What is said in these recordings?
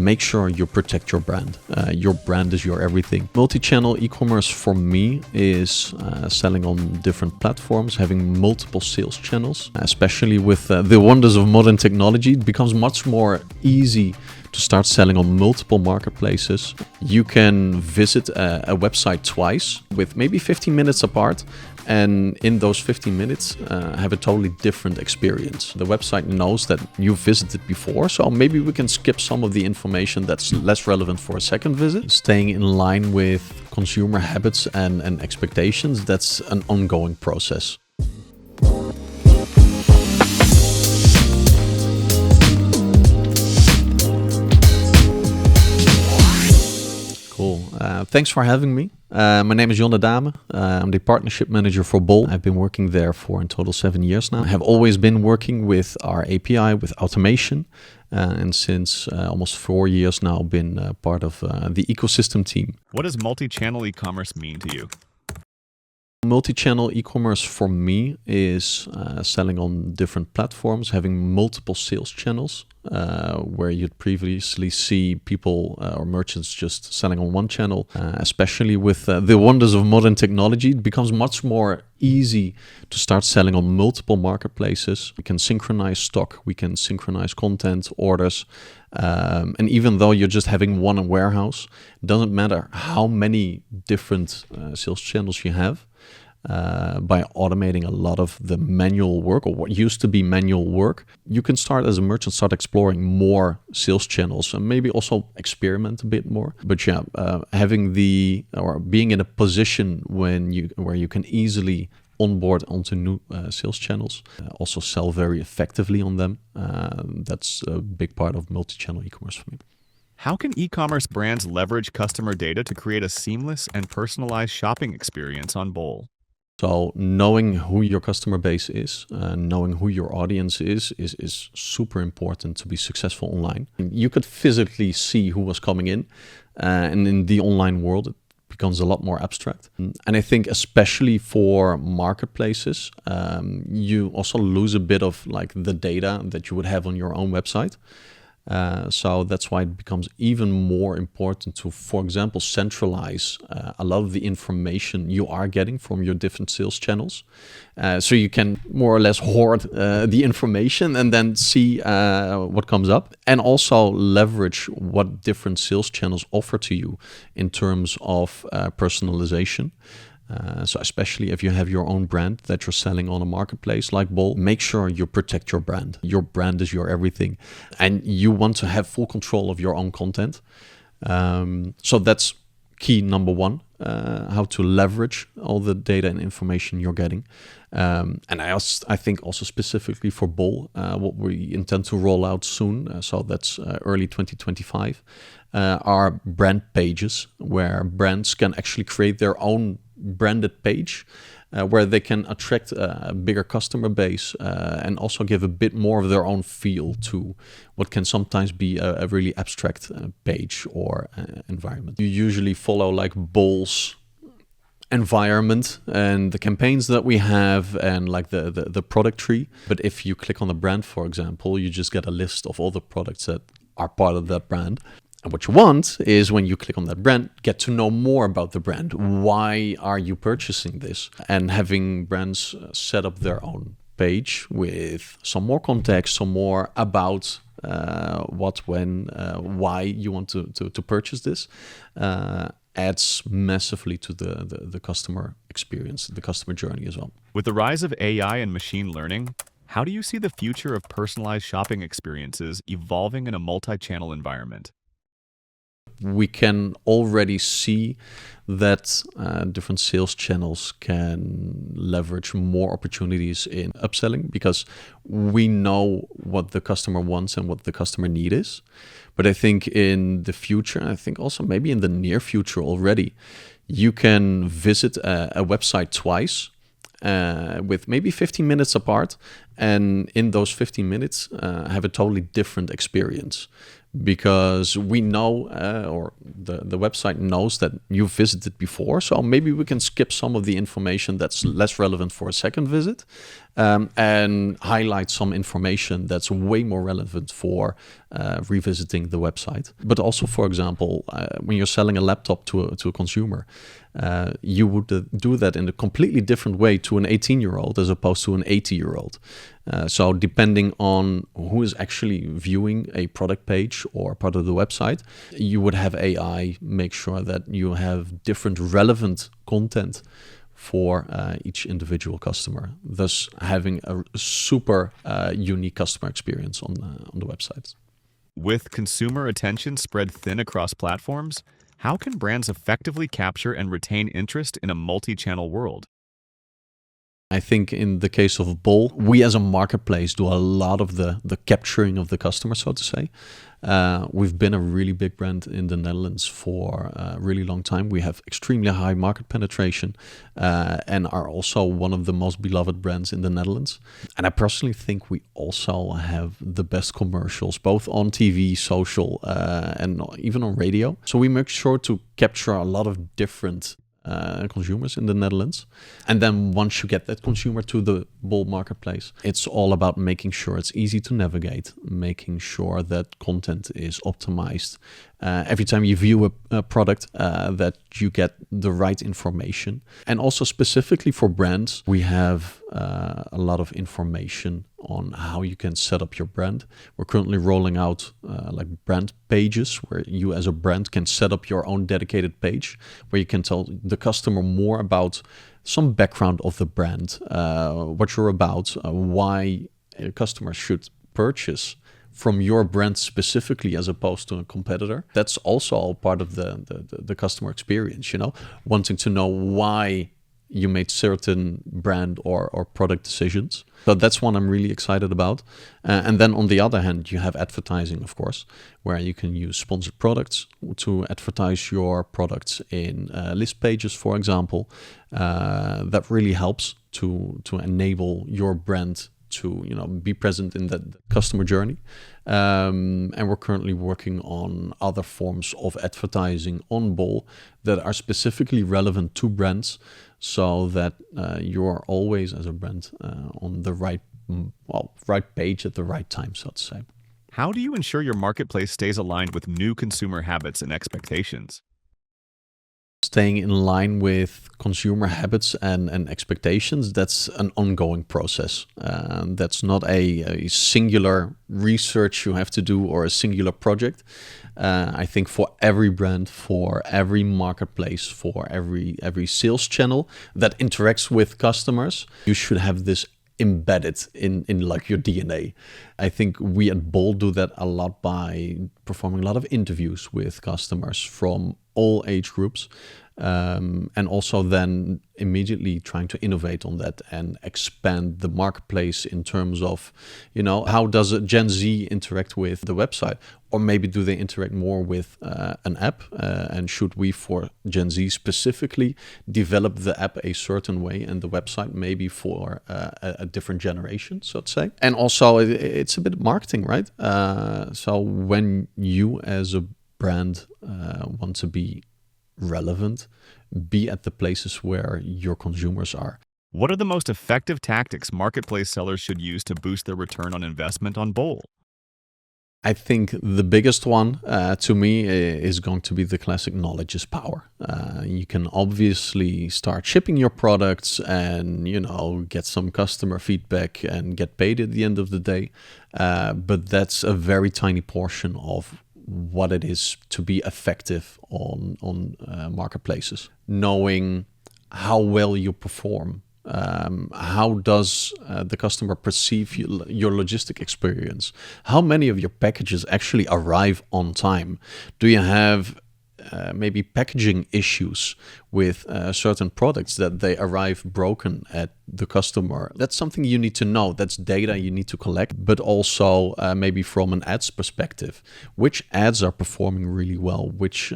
make sure you protect your brand. Your brand is your everything. Multi-channel e-commerce for me is selling on different platforms, having multiple sales channels. Especially with the wonders of modern technology, it becomes much more easy to start selling on multiple marketplaces. You can visit a website twice with maybe 15 minutes apart, and in those 15 minutes have a totally different experience. The website knows that you visited before, so maybe we can skip some of the information that's less relevant for a second visit. Staying in line with consumer habits and expectations, that's an ongoing process. Cool. Thanks for having me. My name is Jonne. I'm the partnership manager for Bol. I've been working there for in total 7 years now. I have always been working with our API, with automation, and since almost 4 years now been part of the ecosystem team. What does multi-channel e-commerce mean to you? Multi-channel e-commerce for me is selling on different platforms, having multiple sales channels, where you'd previously see people or merchants just selling on one channel. Especially with the wonders of modern technology, it becomes much more easy to start selling on multiple marketplaces. We can synchronize stock, we can synchronize content, orders, and even though you're just having one warehouse, it doesn't matter how many different sales channels you have. By automating a lot of the manual work, or what used to be manual work, you can start as a merchant, start exploring more sales channels and maybe also experiment a bit more. But yeah, having being in a position where you can easily onboard onto new sales channels, also sell very effectively on them. That's a big part of multi-channel e-commerce for me. How can e-commerce brands leverage customer data to create a seamless and personalized shopping experience on Bol? So knowing who your customer base is, knowing who your audience is super important to be successful online. You could physically see who was coming in, and in the online world, it becomes a lot more abstract. And I think especially for marketplaces, you also lose a bit of like the data that you would have on your own website. So that's why it becomes even more important to, for example, centralize a lot of the information you are getting from your different sales channels. So you can more or less hoard the information and then see what comes up, and also leverage what different sales channels offer to you in terms of personalization. So especially if you have your own brand that you're selling on a marketplace like Bol, make sure you protect your brand. Your brand is your everything. And you want to have full control of your own content. So that's key number one, how to leverage all the data and information you're getting. And I think also specifically for Bol, what we intend to roll out soon, so that's early 2025, are brand pages where brands can actually create their own branded page where they can attract a bigger customer base and also give a bit more of their own feel to what can sometimes be a really abstract page or environment. You usually follow like Bol's environment and the campaigns that we have and like the product tree. But if you click on the brand, for example, you just get a list of all the products that are part of that brand. And what you want is when you click on that brand, get to know more about the brand. Why are you purchasing this? And having brands set up their own page with some more context, some more about what, when, why you want to purchase this, adds massively to the customer experience, the customer journey as well. With the rise of AI and machine learning, how do you see the future of personalized shopping experiences evolving in a multi-channel environment? We can already see that different sales channels can leverage more opportunities in upselling because we know what the customer wants and what the customer need is. But I think in the future, I think also maybe in the near future already, you can visit a website twice with maybe 15 minutes apart, and in those 15 minutes have a totally different experience. Because we know, or the website knows that you visited before, so maybe we can skip some of the information that's less relevant for a second visit, and highlight some information that's way more relevant for revisiting the website. But also, for example, when you're selling a laptop to a consumer, you would do that in a completely different way to an 18-year-old as opposed to an 80-year-old. So depending on who is actually viewing a product page or part of the website, you would have AI make sure that you have different relevant content for each individual customer, thus having a super unique customer experience on the websites. With consumer attention spread thin across platforms, how can brands effectively capture and retain interest in a multi-channel world? I think in the case of Bol, we as a marketplace do a lot of the capturing of the customer, so to say. We've been a really big brand in the Netherlands for a really long time. We have extremely high market penetration and are also one of the most beloved brands in the Netherlands. And I personally think we also have the best commercials, both on TV, social, and even on radio. So we make sure to capture a lot of different consumers in the Netherlands. And then once you get that consumer to the Bol marketplace, it's all about making sure it's easy to navigate, making sure that content is optimized. Every time you view a product, that you get the right information. And also specifically for brands, we have a lot of information on how you can set up your brand. We're currently rolling out like brand pages where you as a brand can set up your own dedicated page where you can tell the customer more about some background of the brand, what you're about, why a customer should purchase from your brand specifically as opposed to a competitor. That's also all part of the customer experience, you know, wanting to know why you made certain brand or product decisions. So that's one I'm really excited about. And then on the other hand, you have advertising, of course, where you can use sponsored products to advertise your products in list pages, for example. That really helps to enable your brand to, you know, be present in that customer journey. And we're currently working on other forms of advertising on Bol that are specifically relevant to brands, so that you're always as a brand on the right page at the right time, so to say. How do you ensure your marketplace stays aligned with new consumer habits and expectations? Staying in line with consumer habits and expectations, that's an ongoing process. That's not a singular research you have to do or a singular project. I think for every brand, for every marketplace, for every sales channel that interacts with customers, you should have this embedded in like your DNA. I think we at Bol do that a lot by performing a lot of interviews with customers from all age groups, and also then immediately trying to innovate on that and expand the marketplace in terms of, you know, how does a Gen Z interact with the website? Or maybe do they interact more with an app? And should we, for Gen Z specifically, develop the app a certain way and the website maybe for a different generation, so to say? And also, it's a bit of marketing, right? So when you as a brand want to be relevant, be at the places where your consumers are. What are the most effective tactics marketplace sellers should use to boost their return on investment on Bol? I think the biggest one to me is going to be the classic knowledge is power. You can obviously start shipping your products and, you know, get some customer feedback and get paid at the end of the day. But that's a very tiny portion of what it is to be effective on marketplaces. Knowing how well you perform. How does the customer perceive your logistic experience? How many of your packages actually arrive on time? Do you have maybe packaging issues with certain products that they arrive broken at the customer? That's something you need to know. That's data you need to collect, but also maybe from an ads perspective, which ads are performing really well, which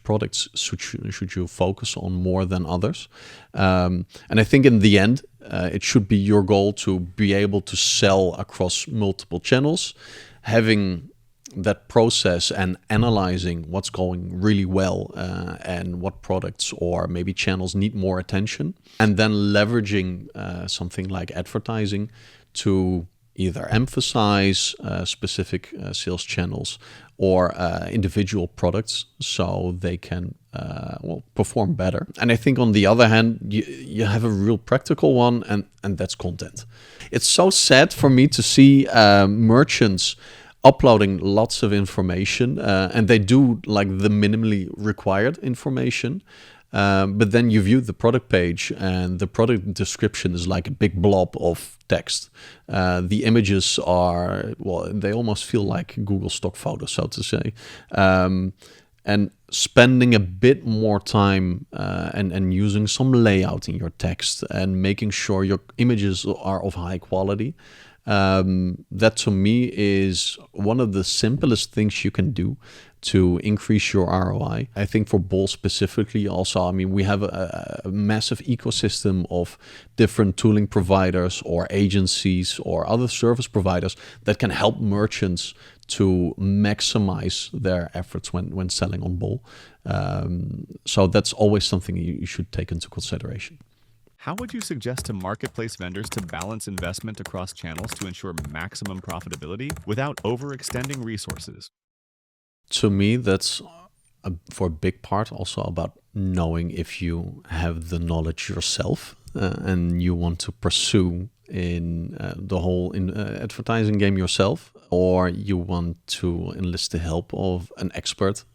products should you focus on more than others? And I think in the end, it should be your goal to be able to sell across multiple channels, having that process and analyzing what's going really well and what products or maybe channels need more attention, and then leveraging something like advertising to either emphasize specific sales channels or individual products so they can perform better. And I think on the other hand, you have a real practical one, and that's content. It's so sad for me to see merchants uploading lots of information, and they do like the minimally required information. But then you view the product page and the product description is like a big blob of text. The images are, well, they almost feel like Google stock photos, so to say. And spending a bit more time and using some layout in your text and making sure your images are of high quality. That to me is one of the simplest things you can do to increase your ROI. I think for Bol specifically also, I mean, we have a massive ecosystem of different tooling providers or agencies or other service providers that can help merchants to maximize their efforts when selling on Bol. So that's always something you should take into consideration. How would you suggest to marketplace vendors to balance investment across channels to ensure maximum profitability without overextending resources? To me, that's for a big part also about knowing if you have the knowledge yourself and you want to pursue in the whole advertising game yourself, or you want to enlist the help of an expert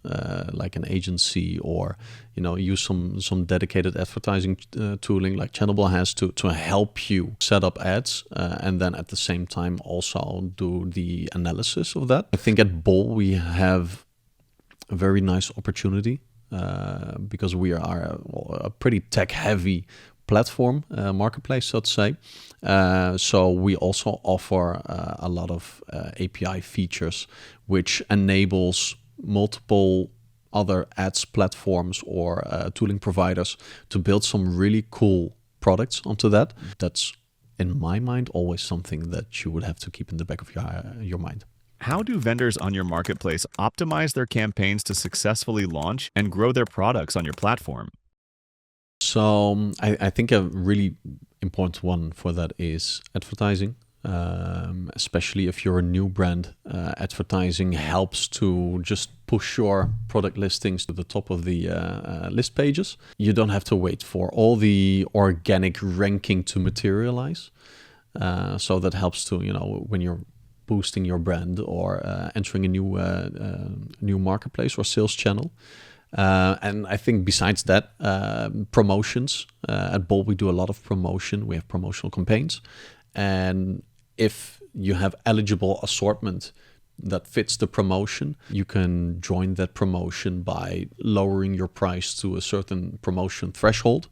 like an agency, or use some dedicated advertising tooling like Channable has to help you set up ads and then at the same time also do the analysis of that. I think at Bol we have a very nice opportunity because we are a pretty tech heavy platform, marketplace, so to say. So we also offer a lot of API features, which enables multiple other ads platforms or tooling providers to build some really cool products onto that. That's, in my mind, always something that you would have to keep in the back of your mind. How do vendors on your marketplace optimize their campaigns to successfully launch and grow their products on your platform? So I think a really important one for that is advertising. Especially if you're a new brand, advertising helps to just push your product listings to the top of the list pages. You don't have to wait for all the organic ranking to materialize. So that helps to, when you're boosting your brand or entering a new marketplace or sales channel. And I think besides that, promotions. At Bol, we do a lot of promotion. We have promotional campaigns. And if you have eligible assortment that fits the promotion, you can join that promotion by lowering your price to a certain promotion threshold.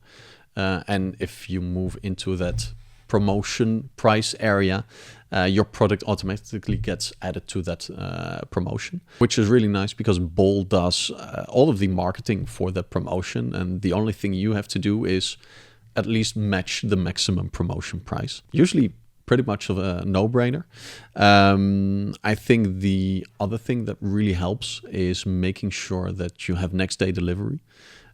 And if you move into that promotion price area, your product automatically gets added to that promotion, which is really nice because Bol does all of the marketing for that promotion. And the only thing you have to do is at least match the maximum promotion price. Usually pretty much of a no-brainer. I think the other thing that really helps is making sure that you have next day delivery.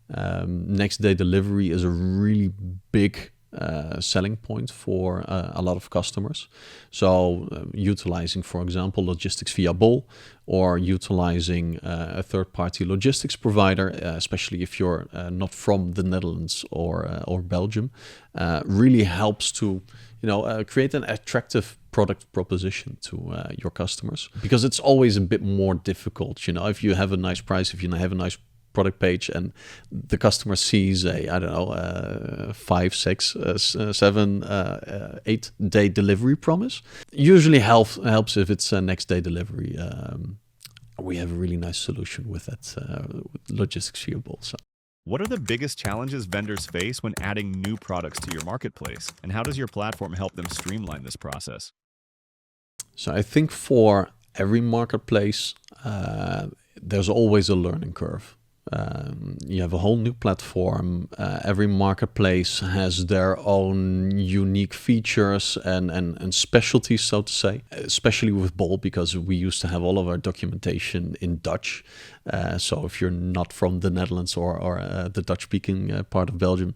Next day delivery is a really big selling point for a lot of customers. So utilizing, for example, logistics via Bol, or utilizing a third-party logistics provider, especially if you're not from the Netherlands or Belgium, really helps to create an attractive product proposition to your customers, because it's always a bit more difficult. If you have a nice price, if you have a nice product page and the customer sees a 5, 6, 7, 8 day delivery promise, usually helps if it's a next day delivery. We have a really nice solution with that with logistics via Bol. So what are the biggest challenges vendors face when adding new products to your marketplace, and how does your platform help them streamline this process? So I think for every marketplace, there's always a learning curve. You have a whole new platform. Every marketplace has their own unique features and specialties, so to say, especially with Bol, because we used to have all of our documentation in Dutch. So if you're not from the Netherlands or the Dutch-speaking part of Belgium,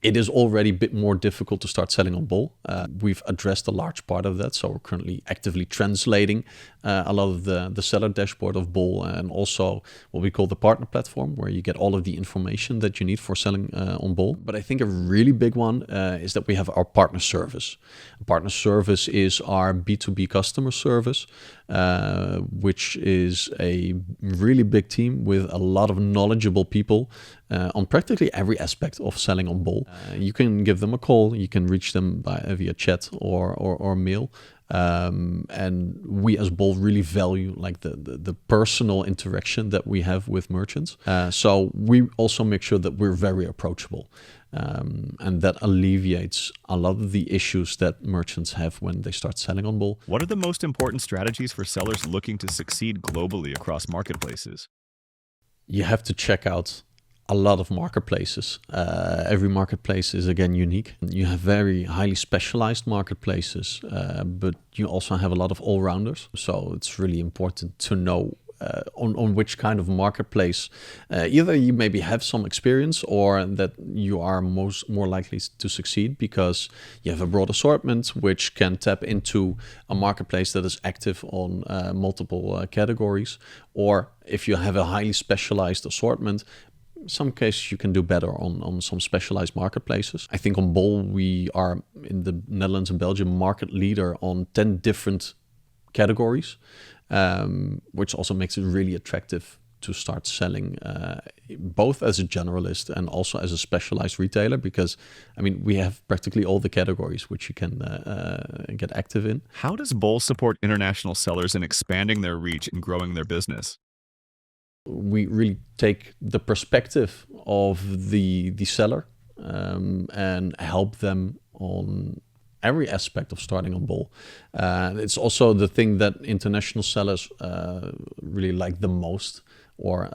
it is already a bit more difficult to start selling on Bol. We've addressed a large part of that. So we're currently actively translating a lot of the seller dashboard of Bol, and also what we call the partner platform, where you get all of the information that you need for selling on Bol. But I think a really big one is that we have our partner service. Partner service is our B2B customer service, which is a really big team with a lot of knowledgeable people on practically every aspect of selling on Bol. You can give them a call, you can reach them via chat or mail. And we as Bol really value like the personal interaction that we have with merchants. So we also make sure that we're very approachable. And that alleviates a lot of the issues that merchants have when they start selling on Bol. What are the most important strategies for sellers looking to succeed globally across marketplaces? You have to check out a lot of marketplaces. Every marketplace is again unique. You have very highly specialized marketplaces, but you also have a lot of all-rounders. So it's really important to know on which kind of marketplace either you maybe have some experience or that you are more likely to succeed, because you have a broad assortment which can tap into a marketplace that is active on multiple categories. Or if you have a highly specialized assortment, in some cases you can do better on some specialized marketplaces. I think on Bol we are in the Netherlands and Belgium market leader on 10 different categories, which also makes it really attractive to start selling both as a generalist and also as a specialized retailer, because I mean we have practically all the categories which you can get active in. How does Bol support international sellers in expanding their reach and growing their business? We really take the perspective of the seller and help them on every aspect of starting on Bol. It's also the thing that international sellers really like the most, or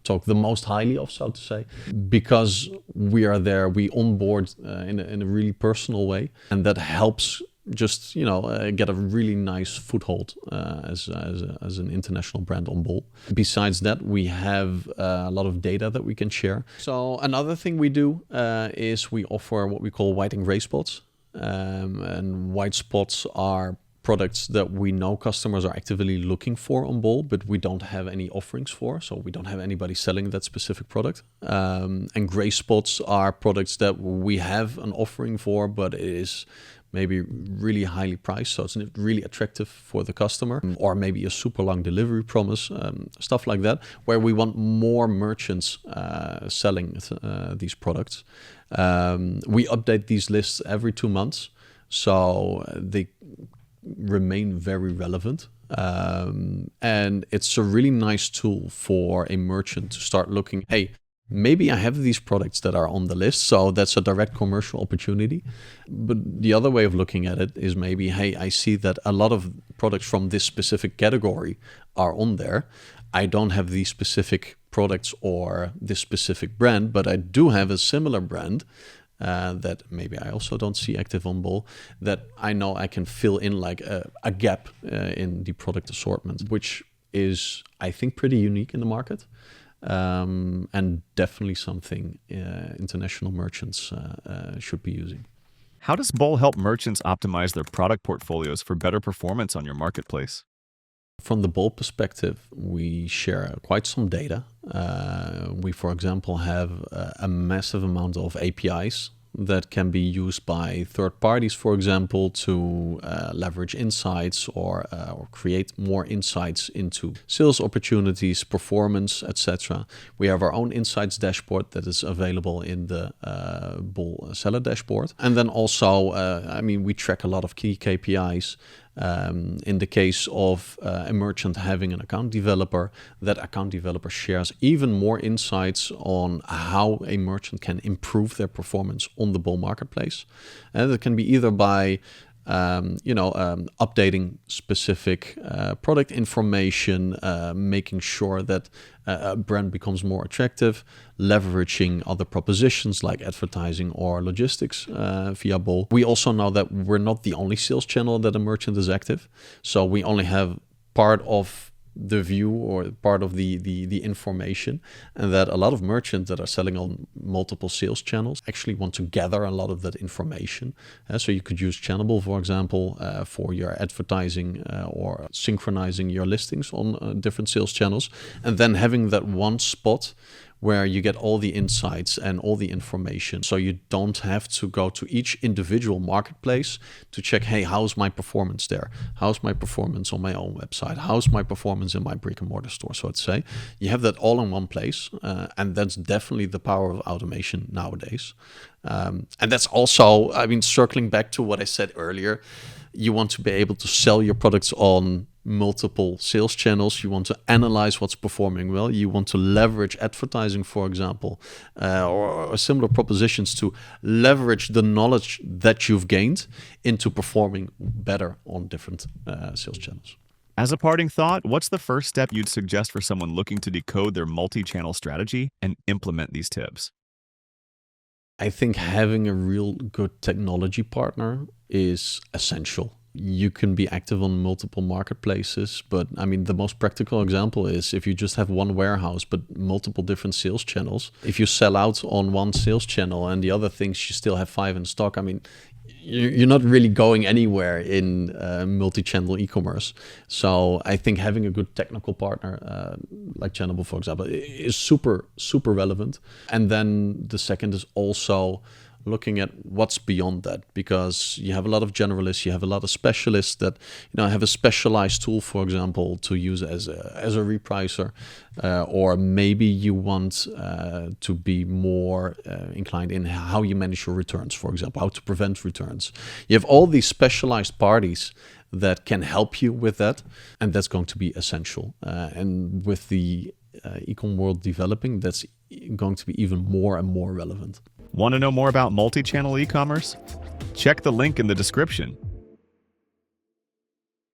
talk the most highly of, so to say, because we are there, we onboard in a really personal way, and that helps just get a really nice foothold as an international brand on Bol. Besides that, we have a lot of data that we can share. So another thing we do is we offer what we call white and gray spots. And white spots are products that we know customers are actively looking for on Bol, but we don't have any offerings for, so we don't have anybody selling that specific product. And gray spots are products that we have an offering for, but it is maybe really highly priced, so it's not really attractive for the customer, or maybe a super long delivery promise, stuff like that, where we want more merchants selling these products. We update these lists every 2 months, so they remain very relevant. And it's a really nice tool for a merchant to start looking, hey, maybe I have these products that are on the list, so that's a direct commercial opportunity. But the other way of looking at it is maybe, hey, I see that a lot of products from this specific category are on there. I don't have these specific products or this specific brand, but I do have a similar brand that maybe I also don't see active on Bol, that I know I can fill in like a gap in the product assortment, which is, I think, pretty unique in the market. And definitely something international merchants should be using. How does Bol help merchants optimize their product portfolios for better performance on your marketplace? From the Bol perspective, we share quite some data. We, for example, have a massive amount of APIs that can be used by third parties, for example, to leverage insights or create more insights into sales opportunities, performance, etc. We have our own insights dashboard that is available in the Bol seller dashboard. And then also, we track a lot of key KPIs. In the case of a merchant having an account developer, that account developer shares even more insights on how a merchant can improve their performance on the Bol marketplace. And that can be either by updating specific product information, making sure that a brand becomes more attractive, leveraging other propositions like advertising or logistics via Bol. We also know that we're not the only sales channel that a merchant is active. So we only have part of the view or part of the information, and that a lot of merchants that are selling on multiple sales channels actually want to gather a lot of that information. So you could use Channable, for example, for your advertising or synchronizing your listings on different sales channels, and then having that one spot where you get all the insights and all the information. So you don't have to go to each individual marketplace to check, hey, how's my performance there? How's my performance on my own website? How's my performance in my brick and mortar store, so to say? You have that all in one place. And that's definitely the power of automation nowadays. And that's also, I mean, circling back to what I said earlier, you want to be able to sell your products on multiple sales channels. You want to analyze what's performing well. You want to leverage advertising, for example, or similar propositions to leverage the knowledge that you've gained into performing better on different sales channels. As a parting thought, what's the first step you'd suggest for someone looking to decode their multi-channel strategy and implement these tips? I think having a real good technology partner is essential. You can be active on multiple marketplaces, but I mean, the most practical example is if you just have one warehouse, but multiple different sales channels. If you sell out on one sales channel and the other things you still have 5 in stock, I mean, you're not really going anywhere in multi-channel e-commerce. So I think having a good technical partner like Channable, for example, is super, super relevant. And then the second is also looking at what's beyond that, because you have a lot of generalists, you have a lot of specialists that have a specialized tool, for example, to use as a repricer, or maybe you want to be more inclined in how you manage your returns, for example, how to prevent returns. You have all these specialized parties that can help you with that, and that's going to be essential. And with the e-com world developing, that's going to be even more and more relevant. Want to know more about multi-channel e-commerce? Check the link in the description.